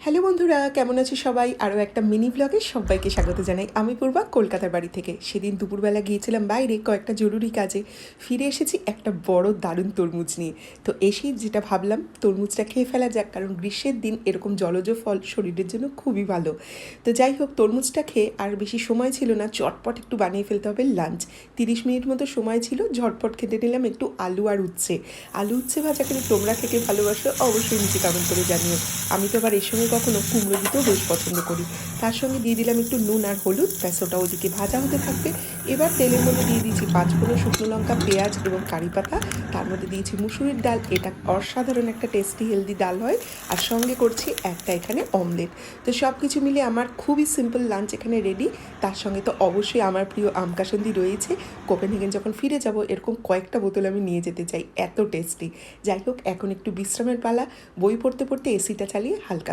Hello বন্ধুরা, কেমন আছো সবাই? আরও একটা মিনি ব্লগে সবাইকে স্বাগত জানাই। আমি পূর্বা কলকাতার বাড়ি থেকে। সেদিন দুপুরবেলা গিয়েছিলাম বাইরে কয়েকটা জরুরি কাজে। ফিরে এসেছি একটা বড় দারুণ তরমুজ নিয়ে। তো এসেই যেটা ভাবলাম তরমুজটা খেয়ে ফেলা যাক, কারণ গ্রীষ্মের দিন এরকম জলজ ফল শরীরের জন্য খুবই ভালো। তো যাই হোক, তরমুজটা খেয়ে আর বেশি সময় ছিল না, চটপট একটু বানিয়ে ফেলতে হবে লাঞ্চ। 30 মিনিট মতো সময় ছিল, ঝটপট খেতে নিলাম একটু আলু আর উচ্ছে। আলু উচ্ছে ভাজা করে তোমরা খেতে ভালোবাসো অবশ্যই নিচে কমেন্ট করে জানিও। আমি তো আবার এর সঙ্গে কখনো কুমড়ো দিতেও বেশ পছন্দ করি। তার সঙ্গে দিয়ে দিলাম একটু নুন আর হলুদ, ব্যাস ওটা ওদিকে ভাজা হতে থাকবে। এবার তেলের মধ্যে দিয়ে দিয়েছি 5 ফোড়ন, শুকনো লঙ্কা, পেঁয়াজ এবং কারি পাতা। তার মধ্যে দিয়েছি মুসুরির ডাল, এটা অসাধারণ একটা টেস্টি হেলদি ডাল হয়। আর সঙ্গে করছি একটা এখানে অমলেট। তো সব কিছু মিলে আমার খুবই সিম্পল লাঞ্চ এখানে রেডি। তার সঙ্গে তো অবশ্যই আমার প্রিয় আম কাসুন্দি রয়েছে। কোপেনহেগেন যখন ফিরে যাব এরকম কয়েকটা বোতল আমি নিয়ে যেতে চাই, এত টেস্টি। যাই হোক, এখন একটু বিশ্রামের পালা। বই পড়তে পড়তে এসিটা চালিয়ে হালকা